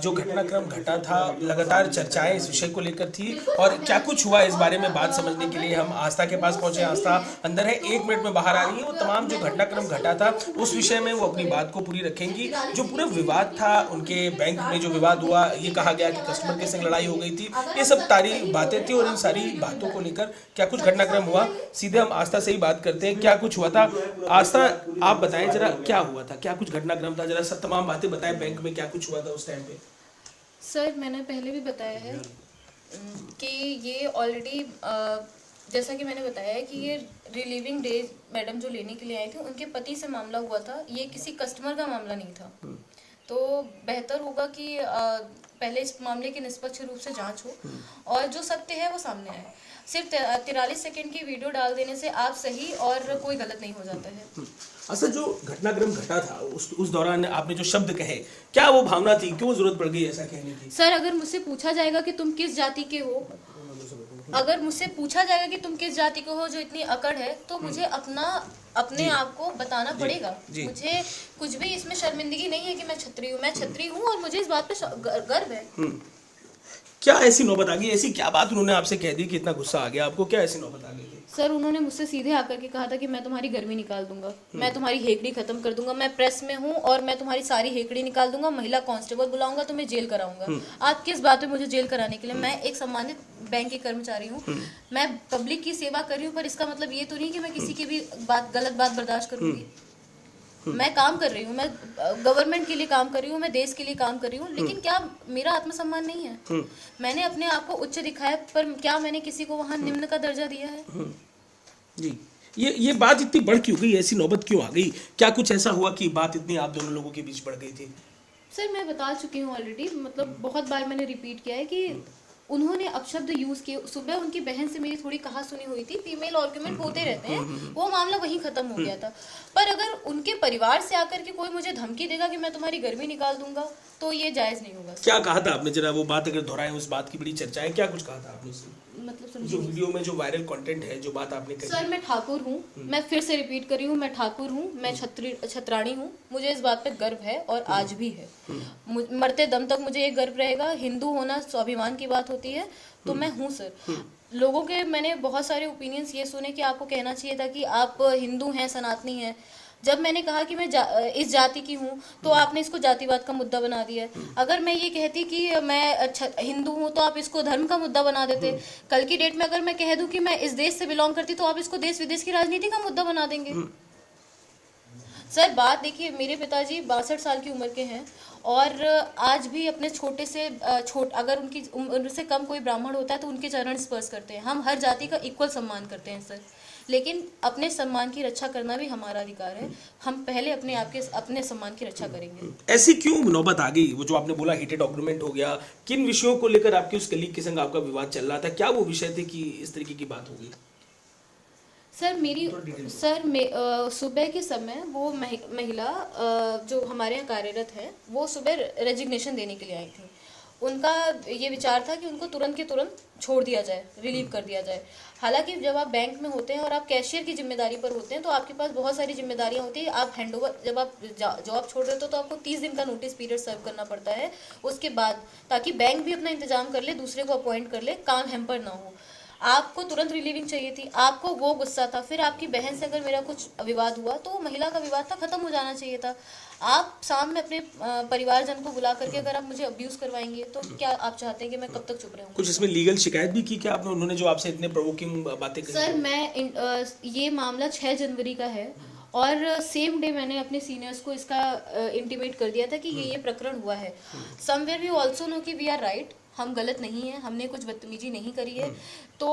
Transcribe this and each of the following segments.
जो घटनाक्रम घटा था, लगातार चर्चाएं इस विषय को लेकर थी और क्या कुछ हुआ इस बारे में बात समझने के लिए हम आस्था के पास पहुंचे। आस्था अंदर है, 1 मिनट में बाहर आ रही है। वो तमाम जो घटनाक्रम घटा था उस विषय में वो अपनी बात को पूरी रखेंगी। जो पूरा विवाद था उनके बैंक में, जो विवाद हुआ, ये कहा गया कि कस्टमर के संग लड़ाई हो गई थी, ये सब सारी बातें थी। और इन सारी बातों को लेकर क्या कुछ घटनाक्रम हुआ, सीधे हम आस्था से ही बात करते हैं। क्या कुछ हुआ था आस्था, आप बताएं जरा, क्या हुआ था, क्या कुछ घटनाक्रम था, जरा सब तमाम बातें बताएं। बैंक में क्या कुछ हुआ था उस टाइम पे? सर मैंने पहले भी बताया है कि ये ऑलरेडी जैसा कि मैंने बताया है कि ये रिलीविंग डेज मैडम जो लेने के लिए आई थी उनके पति से मामला हुआ था, ये किसी कस्टमर का मामला नहीं था। तो बेहतर होगा कि पहले इस मामले की निष्पक्ष रूप से जांच हो और जो सत्य है वो सामने आए। सिर्फ 43 सेकंड की वीडियो डाल देने से आप सही और कोई गलत नहीं हो जाता है। असल जो घटनाक्रम घटा था उस दौरान आपने जो शब्द कहे, क्या वो भावना थी, क्यों जरूरत पड़ गई ऐसा कहने की? सर अगर मुझसे पूछा जाएगा कि तुम किस जाति के हो, अगर मुझसे पूछा जाएगा कि तुम किस जाति के हो, जो इतनी अकड़ है, तो मुझे अपने आप को बताना पड़ेगा। मुझे कुछ भी इसमें शर्मिंदगी नहीं है कि मैं छत्री हूँ। मैं छत्री हूँ और मुझे इस बात पे गर्व है। क्या ऐसी नौबत आ गई, ऐसी क्या बात उन्होंने आपसे कह दी कि इतना गुस्सा आ गया आपको? क्या ऐसी नौबत आ गई थी? सर उन्होंने मुझसे सीधे आकर के कहा था कि मैं तुम्हारी गर्मी निकाल दूंगा, मैं तुम्हारी हेकड़ी खत्म कर दूंगा, मैं प्रेस में हूँ और मैं तुम्हारी सारी हेकड़ी निकाल दूंगा, महिला कांस्टेबल बुलाऊंगा, तुम्हें जेल कराऊंगा। आप किस बात पे मुझे जेल कराने के लिए? मैं एक सम्मानित बैंक की कर्मचारी हूँ, मैं पब्लिक की सेवा कर रही हूँ, पर इसका मतलब ये तो नहीं कि मैं किसी की भी गलत बात बर्दाश्त करूंगी। मैं काम कर रही हूँ, मैं गवर्नमेंट के लिए काम कर रही हूँ, मैं देश के लिए काम कर रही हूँ, लेकिन क्या मेरा आत्मसम्मान नहीं है? मैंने अपने आप को उच्च दिखाया, पर क्या मैंने किसी को वहाँ निम्न का दर्जा दिया है? जी, ये बात इतनी बढ़ क्यों गई, ऐसी नौबत क्यों आ गई? क्या कुछ ऐसा हुआ कि बात इतनी आप दोनों लोगों के बीच बढ़ गई थी? सर मैं बता चुकी हूँ ऑलरेडी, मतलब बहुत बार मैंने रिपीट किया है कि उन्होंने अपशब्द यूज किए। सुबह उनकी बहन से मेरी थोड़ी कहा सुनी हुई थी, फीमेल आर्गुमेंट होते रहते हैं, वो मामला वहीं खत्म हो गया था। पर अगर उनके परिवार से आकर के कोई मुझे धमकी देगा कि मैं तुम्हारी गर्मी निकाल दूंगा, तो ये जायज नहीं होगा। क्या कहा था आपने, जरा वो बात अगर दोहराएं, उस बात की बड़ी चर्चा है, क्या कुछ कहा था आपने उससे? मतलब जो वीडियो में जो वायरल कंटेंट है, जो बात आपने कही। सर मैं ठाकुर हूँ, मैं फिर से रिपीट कर रही हूँ, मैं ठाकुर हूँ, मैं छत्राणी हूँ, मुझे इस बात पे गर्व है और आज भी है। मरते दम तक मुझे ये गर्व रहेगा। हिंदू होना स्वाभिमान की बात होती है, तो मैं हूँ सर। लोगों के मैंने बहुत सारे ओपिनियंस ये सुने कि आपको कहना चाहिए था कि आप हिंदू हैं, सनातनी हैं। जब मैंने कहा कि मैं इस जाति की हूँ, तो आपने इसको जातिवाद का मुद्दा बना दिया। अगर मैं ये कहती कि मैं हिंदू हूँ, तो आप इसको धर्म का मुद्दा बना देते। कल की डेट में अगर मैं कह दूं कि मैं इस देश से बिलोंग करती, तो आप इसको देश विदेश की राजनीति का मुद्दा बना देंगे। सर बात देखिए, मेरे पिताजी 62 साल की उम्र के हैं और आज भी अपने छोटे से अगर उनकी उम्र से कम कोई ब्राह्मण होता है तो उनके चरण स्पर्श करते हैं। हम हर जाति का इक्वल सम्मान करते हैं सर, लेकिन अपने सम्मान की रक्षा करना भी हमारा अधिकार है। हम पहले अपने सम्मान की रक्षा करेंगे। ऐसी क्यों नौबत आ गई? वो जो आपने बोला हीटेड आर्गुमेंट हो गया, किन विषयों को लेकर आपके उस कलीग के संग आपका विवाद चल रहा था? क्या वो विषय थे कि इस तरीके की बात हो गई? सुबह के समय वो महिला जो हमारे यहाँ कार्यरत है, वो सुबह रेजिग्नेशन देने के लिए आई थी। उनका ये विचार था कि उनको तुरंत के तुरंत छोड़ दिया जाए, रिलीव कर दिया जाए। हालांकि जब आप बैंक में होते हैं और आप कैशियर की जिम्मेदारी पर होते हैं, तो आपके पास बहुत सारी जिम्मेदारियां होती है। आप हैंडओवर, जब आप जॉब छोड़ रहे हो तो आपको 30 दिन का नोटिस पीरियड सर्व करना पड़ता है उसके बाद, ताकि बैंक भी अपना इंतजाम कर ले, दूसरे को अपॉइंट कर ले, काम हैम्पर ना हो। आपको तुरंत रिलीविंग चाहिए थी, आपको वो गुस्सा था। फिर आपकी बहन से अगर मेरा कुछ विवाद हुआ, तो महिला का विवाद था, खत्म हो जाना चाहिए था। आप सामने अपने परिवारजन को बुला करके अगर आप मुझे अब्यूज करवाएंगे, तो क्या आप चाहते हैं कि मैं कब तक चुप रहूं? कुछ इसमें लीगल शिकायत भी की क्या आपने, उन्होंने जो आपसे इतने प्रोवोकिंग बातें कही? सर मैं ये मामला 6 जनवरी का है और सेम डे मैंने अपने सीनियर्स को इसका इंटीमेट कर दिया था कि ये प्रकरण हुआ है। समवेयर वी आल्सो नो कि वी आर राइट, हम गलत नहीं है, हमने कुछ बदतमीजी नहीं करी है, तो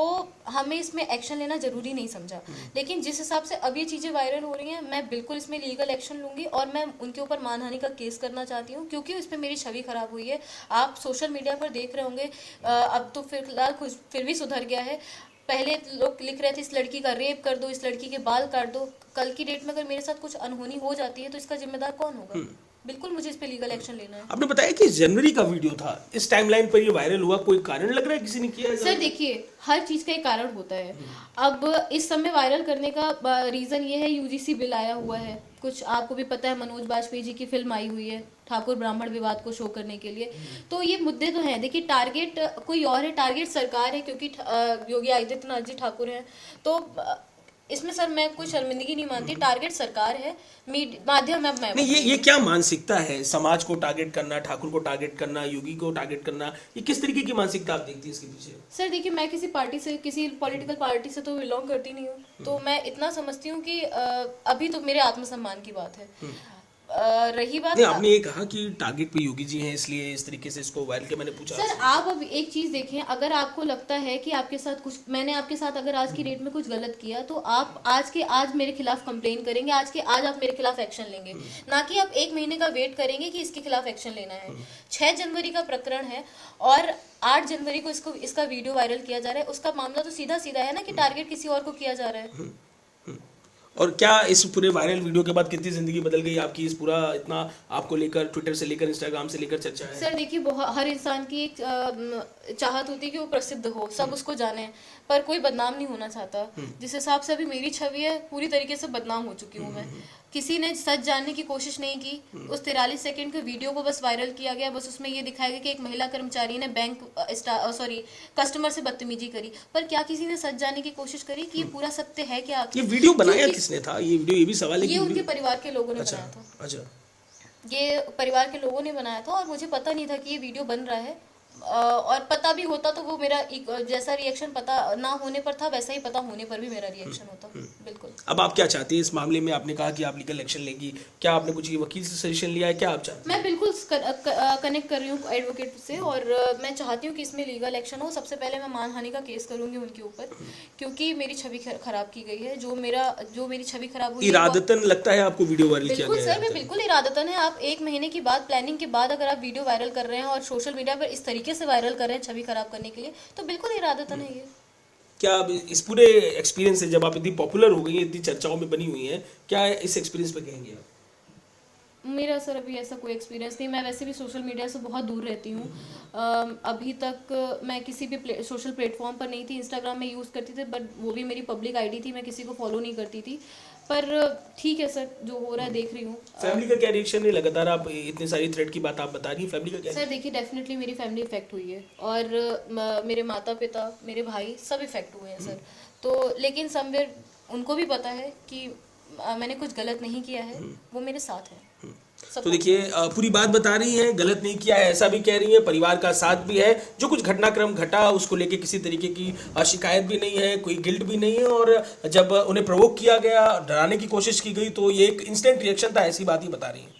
हमें इसमें एक्शन लेना जरूरी नहीं समझा। लेकिन जिस हिसाब से अब ये चीज़ें वायरल हो रही हैं, मैं बिल्कुल इसमें लीगल एक्शन लूंगी और मैं उनके ऊपर मानहानि का केस करना चाहती हूँ, क्योंकि इसमें मेरी छवि खराब हुई है। आप सोशल मीडिया पर देख रहे होंगे, अब तो फिलहाल फिर भी सुधर गया है। पहले लोग लिख रहे थे इस लड़की का रेप कर दो, इस लड़की के बाल काट दो। कल की डेट में अगर मेरे साथ कुछ अनहोनी हो जाती है, तो इसका जिम्मेदार कौन होगा? बिल्कुल मुझे इस पे लीगल एक्शन लेना है। आपने बताया कि जनवरी का वीडियो था, इस टाइमलाइन पर ये वायरल हुआ, कोई कारण लग रहा है किसी ने किया है? सर देखिए, हर चीज का एक कारण होता है। अब इस समय वायरल करने का रीजन ये है, यूजीसी बिल आया हुआ है, कुछ आपको भी पता है, मनोज बाजपेयी जी की फिल्म आई हुई है ठाकुर ब्राह्मण विवाद को शो करने के लिए। तो ये मुद्दे तो हैं। देखिए, टारगेट कोई और है, टारगेट सरकार है, क्योंकि योगी आदित्यनाथ जी ठाकुर हैं। तो इसमें सर मैं कोई शर्मिंदगी नहीं मानती, टारगेट सरकार है, माध्यम मैं नहीं, ये क्या मानसिकता है? समाज को टारगेट करना, ठाकुर को टारगेट करना, योगी को टारगेट करना, ये किस तरीके की मानसिकता आप देखती है इसके पीछे? सर देखिए, मैं किसी पार्टी से, किसी पॉलिटिकल पार्टी से तो बिलोंग करती नहीं हूँ। तो मैं इतना समझती हूँ कि अभी तो मेरे आत्मसम्मान की बात है। रही बात, नहीं, आपने ये कहा कि टारगेट पे योगी जी हैं, इसलिए इस तरीके से इसको वायरल किया, मैंने पूछा सर आप अब एक चीज देखें, अगर आपको लगता है कि आपके साथ कुछ, मैंने आपके साथ अगर आज की डेट में कुछ गलत किया, तो आप आज के आज मेरे खिलाफ कंप्लेन करेंगे, आज के आज आप मेरे खिलाफ एक्शन लेंगे, ना कि आप 1 महीने का वेट करेंगे कि इसके खिलाफ एक्शन लेना है। 6 जनवरी का प्रकरण है और 8 जनवरी को इसका वीडियो वायरल किया जा रहा है। उसका मामला तो सीधा सीधा है ना कि टारगेट किसी और को किया जा रहा है। और क्या इस पूरे वायरल वीडियो के बाद कितनी जिंदगी बदल गई आपकी? इस पूरा इतना आपको लेकर, ट्विटर से लेकर, इंस्टाग्राम से लेकर चर्चा है। सर देखिए, हर इंसान की एक चाहत होती है कि वो प्रसिद्ध हो, सब उसको जाने, पर कोई बदनाम नहीं होना चाहता। जिस हिसाब से अभी मेरी छवि है, पूरी तरीके से बदनाम हो चुकी हूँ मैं। किसी ने सच जानने की कोशिश नहीं की। उस 43 सेकंड के वीडियो को बस वायरल किया गया, बस उसमें ये दिखाया गया कि एक महिला कर्मचारी ने कस्टमर से बदतमीजी करी, पर क्या किसी ने सच जानने की कोशिश करी कि ये पूरा सत्य है क्या? ये वीडियो बनाया किसने था? ये वीडियो, ये भी सवाल है कि ये उनके परिवार के लोगों ने बनाया था। अच्छा, ये परिवार के लोगों ने बनाया था और मुझे पता नहीं था कि ये वीडियो बन रहा है। और पता भी होता तो वो मेरा जैसा रिएक्शन पता ना होने पर था, वैसा ही पता होने पर भी मेरा रिएक्शन होता। बिल्कुल। अब आप क्या चाहती हैं इस मामले में? आपने कहा कि आप लीगल एक्शन लेंगी, क्या आपने कुछ वकील से सजेशन लिया है, क्या आप चाहती हैं? मैं बिल्कुल कनेक्ट कर रही हूँ एडवोकेट से, और मैं चाहती हूँ कि इसमें लीगल एक्शन हो। सबसे पहले मैं मानहानि का केस करूंगी उनके ऊपर, क्योंकि मेरी छवि खराब की गई है। जो मेरी छवि खराब हुई, इरादतन लगता है आपको वीडियो वायरल किया बिल्कुल गया सर, मैं बिल्कुल इरादतन है। आप 1 महीने की बाद, प्लानिंग के बाद अगर आप वीडियो वायरल कर रहे हैं और सोशल मीडिया पर इस तरीके से वायरल कर रहे हैं छवि खराब करने के लिए, तो बिल्कुल इरादतन है ये। क्या आप इस पूरे एक्सपीरियंस से, जब आप इतनी पॉपुलर हो गई हैं, इतनी चर्चाओं में बनी हुई हैं, क्या इस एक्सपीरियंस पे कहेंगे आप? मेरा सर अभी ऐसा कोई एक्सपीरियंस नहीं। मैं वैसे भी सोशल मीडिया से बहुत दूर रहती हूँ। अभी तक मैं किसी भी सोशल प्लेटफॉर्म पर नहीं थी। इंस्टाग्राम में यूज़ करती थी, बट वो भी मेरी पब्लिक आईडी थी, मैं किसी को फॉलो नहीं करती थी। पर ठीक है सर, जो हो रहा है देख रही हूँ। फैमिली का क्या रिएक्शन है? लगातार आप इतनी सारी थ्रेट की बात आप बता रही हैं, फैमिली का क्या? सर देखिए, डेफिनेटली मेरी फैमिली इफेक्ट हुई है, और मेरे माता पिता, मेरे भाई, सब इफेक्ट हुए हैं सर। तो लेकिन समवेयर उनको भी पता है कि मैंने कुछ गलत नहीं किया है, वो मेरे साथ है। तो देखिए, पूरी बात बता रही हैं, गलत नहीं किया है ऐसा भी कह रही हैं, परिवार का साथ भी है। जो कुछ घटनाक्रम घटा उसको लेके किसी तरीके की शिकायत भी नहीं है, कोई गिल्ट भी नहीं है। और जब उन्हें प्रोवोक किया गया, डराने की कोशिश की गई, तो ये एक इंस्टेंट रिएक्शन था, ऐसी बात ही बता रही हैं।